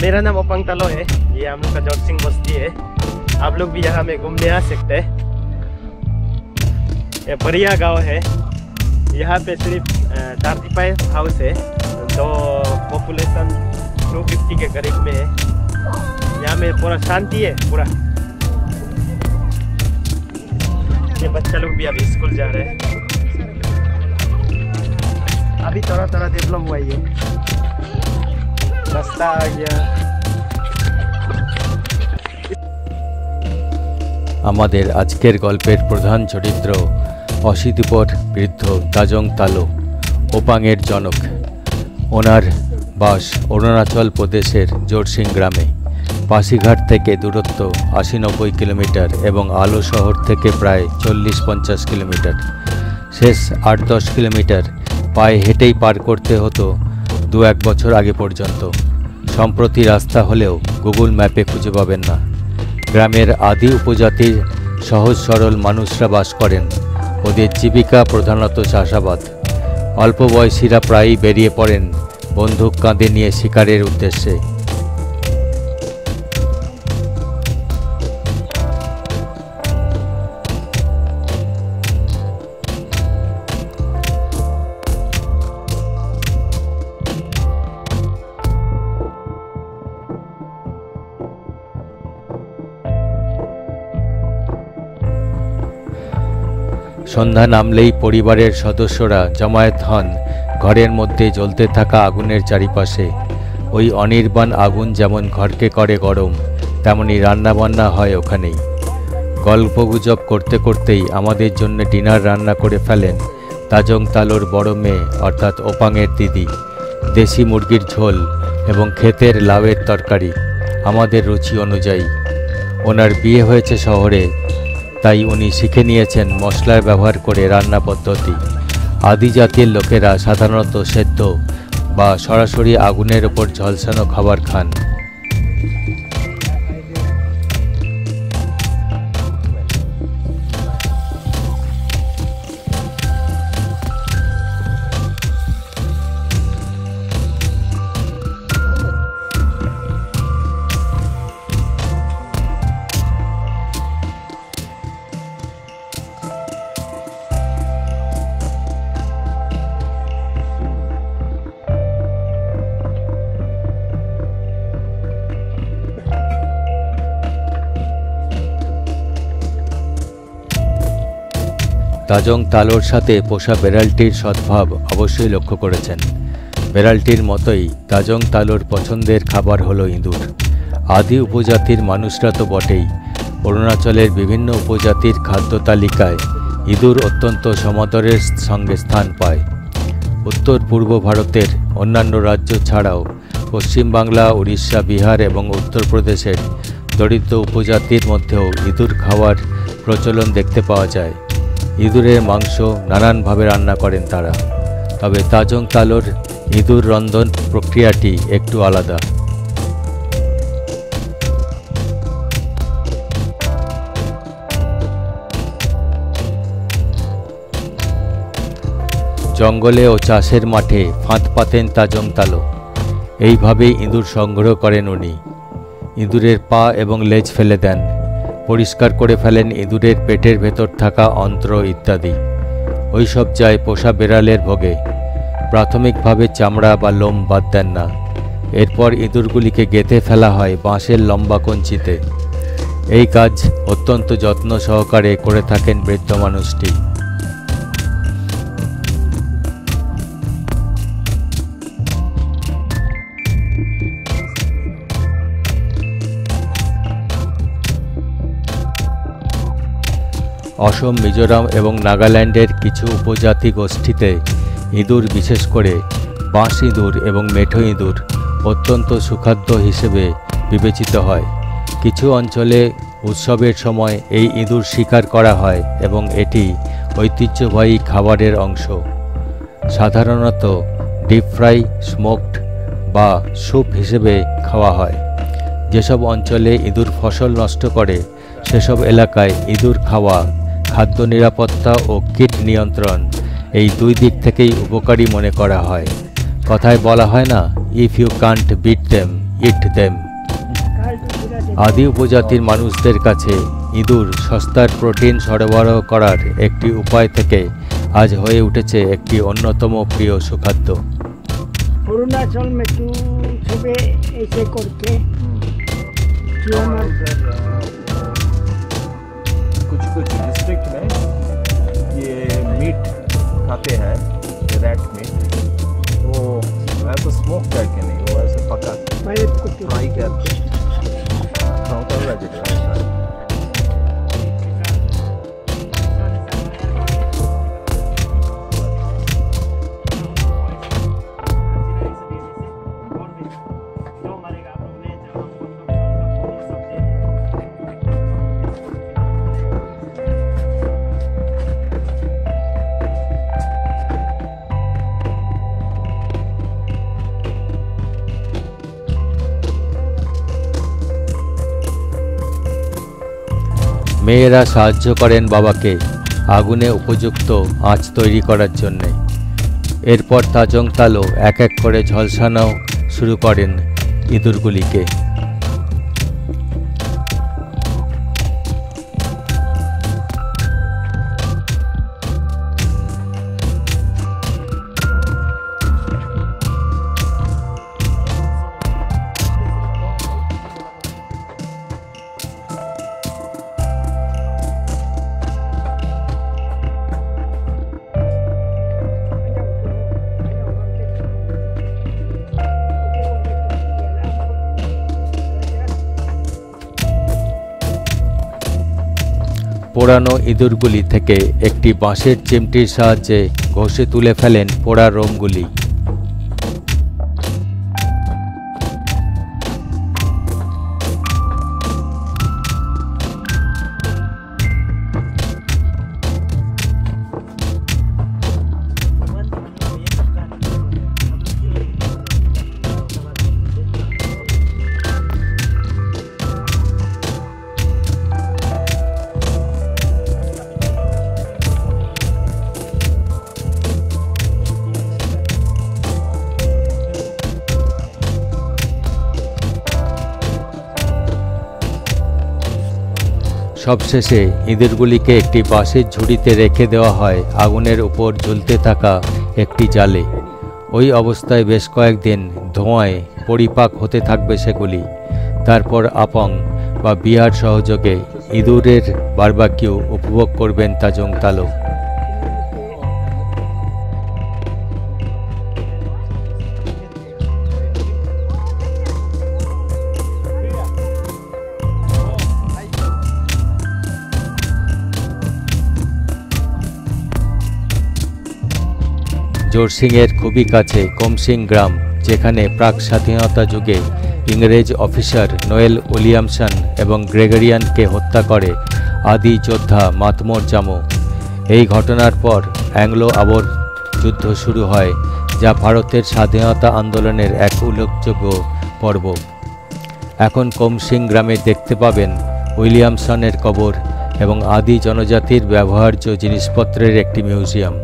मेरा नाम ओपंग तालो है। ये हम लोग का जोरसिंग बस्ती है। आप लोग भी यहाँ में घूमने आ सकते हैं। ये बढ़िया गांव है। यहाँ पे सिर्फ 35 हाउस है, तो पॉपुलेशन 250 के करीब में है। यहाँ में पूरा शांति है पूरा। ये बच्चा लोग भी अभी स्कूल जा रहे हैं। अभी थोड़ा थोड़ा डेवलप हुआ है। रास्ता आ गया। আমাদের আজকের গল্পের প্রধান চরিত্র অশীতিপর বৃদ্ধ তাজং তালো, ওপাংয়ের জনক। ওনার বাস অরুণাচল প্রদেশের জোরসিং গ্রামে। পাসিঘাট থেকে দূরত্ব 80-90 কিলোমিটার এবং আলো শহর থেকে প্রায় 40-50 কিলোমিটার। শেষ 8-10 কিলোমিটার পায়ে হেঁটেই পার করতে হতো 2-1 বছর আগে পর্যন্ত। সম্প্রতি রাস্তা হলেও গুগল ম্যাপে খুঁজে পাবেন না। গ্রামের আদি উপজাতির সহজ সরল মানুষরা বাস করেন। ওদের জীবিকা প্রধানত চাষাবাদ। অল্প বয়সীরা প্রায়ই বেরিয়ে পড়েন বন্দুক কাঁধে নিয়ে শিকারের উদ্দেশ্যে। সন্ধ্যা নামলেই পরিবারের সদস্যরা জমায়েত হন ঘরের মধ্যে জ্বলতে থাকা আগুনের চারিপাশে। ওই অনির্বাণ আগুন যেমন ঘরকে করে গরম, তেমনি রান্নাবান্না হয় ওখানেই। গল্পগুজব করতে করতেই আমাদের জন্য ডিনার রান্না করে ফেলেন তাজং তালোর বড় মেয়ে অর্থাৎ ওপাংয়ের দিদি। দেশি মুরগির ঝোল এবং ক্ষেতের লাউয়ের তরকারি আমাদের রুচি অনুযায়ী। ওনার বিয়ে হয়েছে শহরে, তাই উনি শিখে নিয়েছেন মশলার ব্যবহার করে রান্না পদ্ধতি। আদি জাতির লোকেরা সাধারণত সেদ্ধ বা সরাসরি আগুনের ওপর ঝলসানো খাবার খান। তাজং তালোর সাথে পোষা বেড়ালটির সদ্ভাব অবশ্যই লক্ষ্য করেছেন। বেড়ালটির মতোই তাজং তালোর পছন্দের খাবার হলো ইঁদুর। আদি উপজাতির মানুষরা তো বটেই, অরুণাচলের বিভিন্ন উপজাতির খাদ্য তালিকায় ইঁদুর অত্যন্ত সমাদরের সঙ্গে স্থান পায়। উত্তর পূর্ব ভারতের অন্যান্য রাজ্য ছাড়াও পশ্চিমবাংলা, উড়িষ্যা, বিহার এবং উত্তরপ্রদেশের দরিদ্র উপজাতির মধ্যেও ইঁদুর খাওয়ার প্রচলন দেখতে পাওয়া যায়। ইঁদুরের মাংস নানানভাবে রান্না করেন তারা, তবে তাজং তালোর ইঁদুর রন্ধন প্রক্রিয়াটি একটু আলাদা। জঙ্গলে ও চাষের মাঠে ফাঁদ পাতেন তাজং তালো। এইভাবেই ইঁদুর সংগ্রহ করেন উনি। ইঁদুরের পা এবং লেজ ফেলে দেন, পরিষ্কার করে ফেলেন ইঁদুরের পেটের ভেতর থাকা অন্ত্র ইত্যাদি। ওইসব যায় পোষা বেড়ালের ভোগে। প্রাথমিকভাবে চামড়া বা লোম বাদ দেন না। এরপর ইঁদুরগুলিকে গেঁথে ফেলা হয় বাঁশের লম্বা কঞ্চিতে। এই কাজ অত্যন্ত যত্ন সহকারে করে থাকেন বৃদ্ধ মানুষটি। অসম, মিজোরাম এবং নাগাল্যান্ডের কিছু উপজাতি গোষ্ঠীতে ইঁদুর, বিশেষ করে বাঁশ ইঁদুর এবং মেঠো ইঁদুর অত্যন্ত সুখাদ্য হিসেবে বিবেচিত হয়। কিছু অঞ্চলে উৎসবের সময় এই ইঁদুর শিকার করা হয় এবং এটি ঐতিহ্যবাহী খাবারের অংশ। সাধারণত ডিপ ফ্রাই, স্মোকড বা স্যুপ হিসেবে খাওয়া হয়। যেসব অঞ্চলে ইঁদুর ফসল নষ্ট করে সেসব এলাকায় ইঁদুর খাওয়া খাদ্য নিরাপত্তা ও কীট নিয়ন্ত্রণ এই দুই দিক থেকেই উপকারী মনে করা হয়। কথায় বলা হয় না, if you can't beat them eat them. আদি উপজাতির মানুষদের কাছে ইঁদুর সস্তার প্রোটিন সরবরাহ করার একটি উপায় থেকে আজ হয়ে উঠেছে একটি অন্যতম প্রিয় সুখাদ্য। अरुणाचल में तू सुबह ऐसे करके कुछ कुछ डिस्ट्रिक्ट में ये मीट खाते हैं, रैट मीट, तो ऐसा स्मोक करके नहीं, वो ऐसे पका फ्राई करके खाओ लगेगा। মেয়েরা সাহায্য করেন বাবাকে আগুনে উপযুক্ত আঁচ তৈরি করার জন্যে। এরপর তাজং তালো এক এক করে ঝলসানো শুরু করেন ইঁদুরগুলিকে। পোড়ানো ইঁদুরগুলি থেকে একটি বাঁশের চিমটির সাহায্যে ঘষে তুলে ফেলেন পোড়া রোমগুলি। সবশেষে ইঁদুরগুলিকে একটি বাঁশের ঝুড়িতে রেখে দেওয়া হয় আগুনের উপর ঝুলতে থাকা একটি জালে। ওই অবস্থায় বেশ কয়েকদিন ধোঁয়ায় পরিপাক হতে থাকবে সেগুলি। তারপর আপং বা বিহার সহযোগে ইঁদুরের বারবাকিউ উপভোগ করবেন তাজং তালো। জোরসিংয়ের খুবই কাছে কমসিং গ্রাম, যেখানে প্রাক স্বাধীনতা যুগে ইংরেজ অফিসার নোয়েল উইলিয়ামসন এবং গ্রেগরিয়ানকে হত্যা করে আদি যোদ্ধা মাতমোর জামো। এই ঘটনার পর অ্যাংলো আবর যুদ্ধ শুরু হয়, যা ভারতের স্বাধীনতা আন্দোলনের এক উল্লেখযোগ্য পর্ব। এখন কমসিং গ্রামে দেখতে পাবেন উইলিয়ামসনের কবর এবং আদি জনজাতির ব্যবহার্য জিনিসপত্রের একটি মিউজিয়াম।